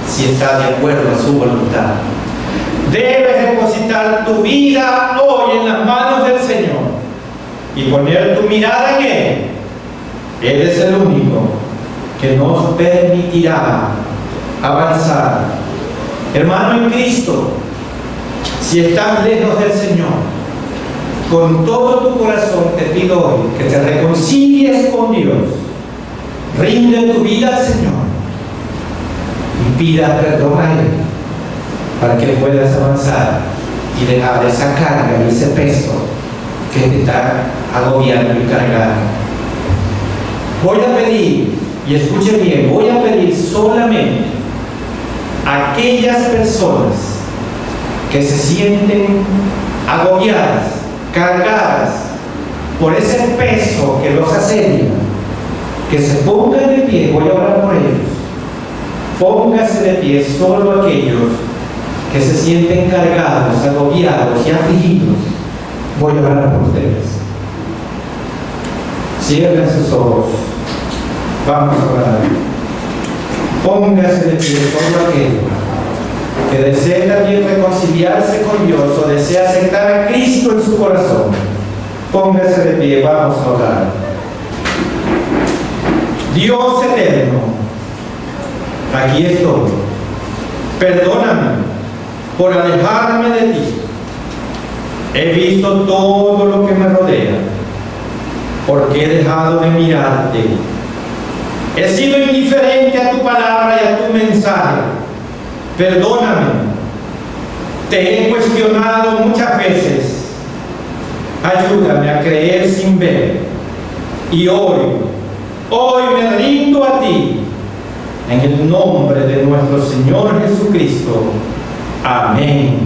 si está de acuerdo a su voluntad. Debes depositar tu vida hoy en las manos del Señor y poner tu mirada en Él. Él es el único que nos permitirá avanzar. Hermano en Cristo, si estás lejos del Señor, con todo tu corazón te pido hoy que te reconcilies con Dios. Rinde tu vida al Señor y pida perdón a Él para que puedas avanzar y dejar esa carga y ese peso que te está agobiando y cargando. Voy a pedir, y escuche bien, voy a pedir solamente a aquellas personas que se sienten agobiadas, cargadas por ese peso que los asedia, que se pongan de pie. Voy a orar por ellos. Póngase de pie solo aquellos que se sienten cargados, agobiados y afligidos. Voy a orar por ustedes. Cierren sus ojos. Vamos a orar. Póngase de pie solo aquellos que desea también reconciliarse con Dios o desea aceptar a Cristo en su corazón. Póngase de pie, vamos a orar. Dios eterno, aquí estoy. Perdóname por alejarme de ti. He visto todo lo que me rodea, porque he dejado de mirarte. He sido indiferente a tu palabra y a tu mensaje. Perdóname. Te he cuestionado muchas veces. Ayúdame a creer sin ver. Y hoy Hoy me rindo a ti, en el nombre de nuestro Señor Jesucristo. Amén.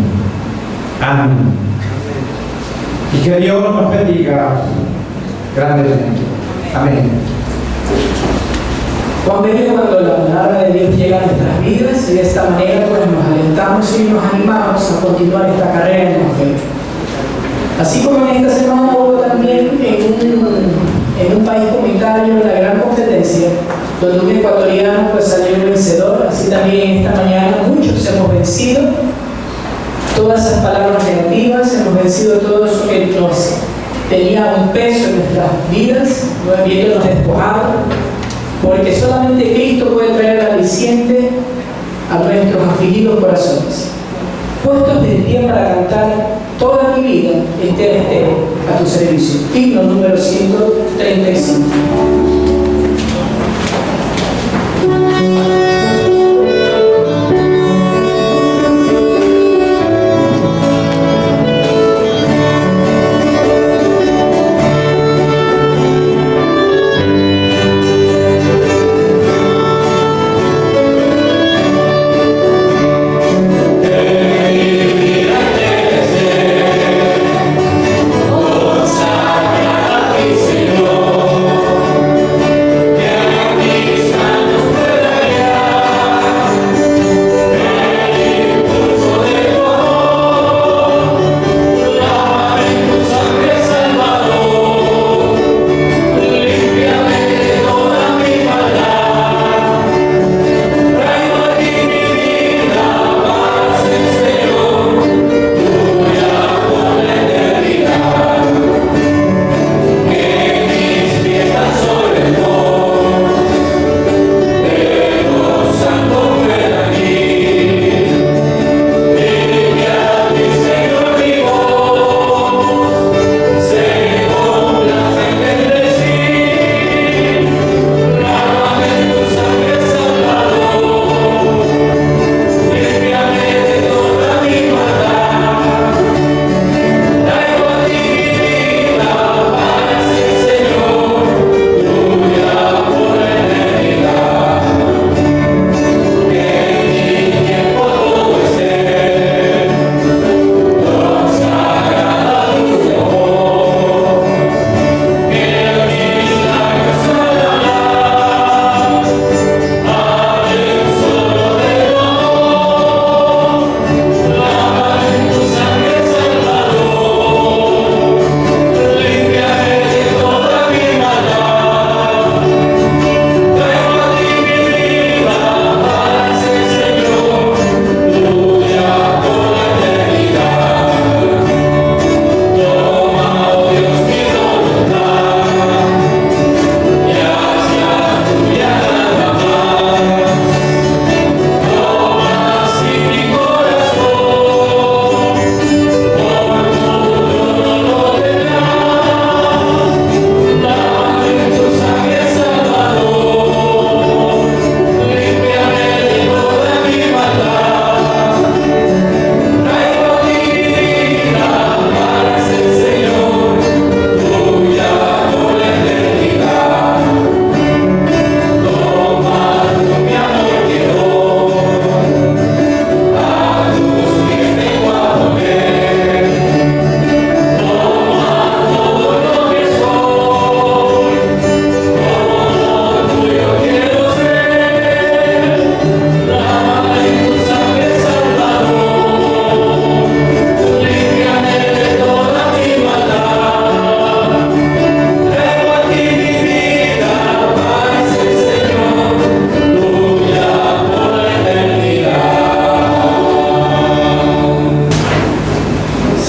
Amén. Y que Dios nos bendiga grandemente. Amén. Cuán bello cuando la palabra de Dios llega a nuestras vidas, y de esta manera pues nos alentamos y nos animamos a continuar esta carrera en la fe. Así como en esta semana hubo también en un país como Italia una gran competencia, donde un ecuatoriano pues salió vencedor, así también en esta mañana muchos hemos vencido todas esas palabras negativas, hemos vencido todo eso que nos tenía un peso en nuestras vidas, viéndonos despojados, porque solamente Cristo puede traer aliciente a nuestros afligidos corazones. Puestos de pie para cantar toda mi vida entera a tu servicio. Himno número 135.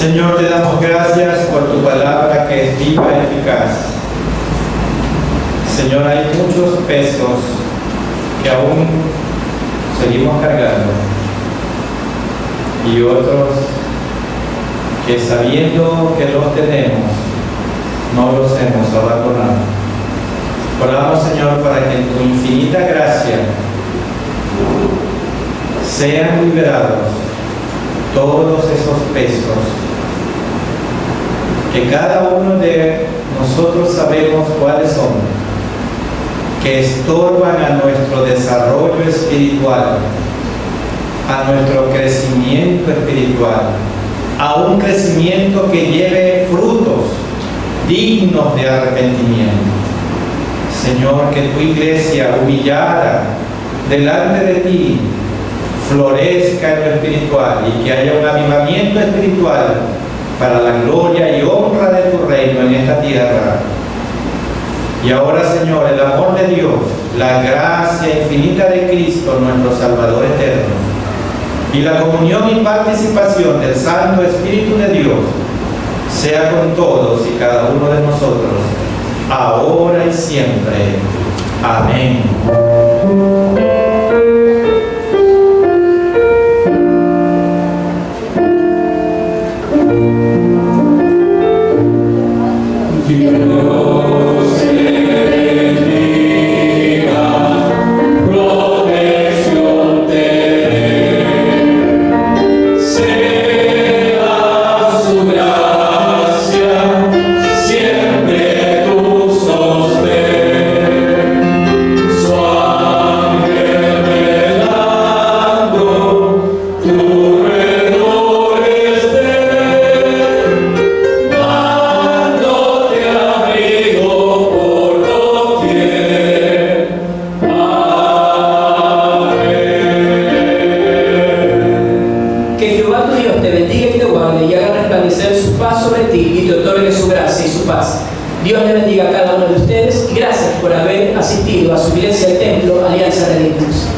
Señor, te damos gracias por tu palabra que es viva y eficaz. Señor, hay muchos pesos que aún seguimos cargando y otros que sabiendo que los tenemos, no los hemos abandonado. Oramos, Señor, para que en tu infinita gracia sean liberados todos esos pesos que cada uno de nosotros sabemos cuáles son, que estorban a nuestro desarrollo espiritual, a nuestro crecimiento espiritual, a un crecimiento que lleve frutos dignos de arrepentimiento. Señor, que tu iglesia humillada delante de ti florezca en lo espiritual y que haya un avivamiento espiritual para la gloria y honra de tu reino en esta tierra. Y ahora, Señor, el amor de Dios, la gracia infinita de Cristo, nuestro Salvador eterno, y la comunión y participación del Santo Espíritu de Dios, sea con todos y cada uno de nosotros, ahora y siempre. Amén. Dios le bendiga a cada uno de ustedes y gracias por haber asistido a su iglesia, el templo Alianza Redimidos.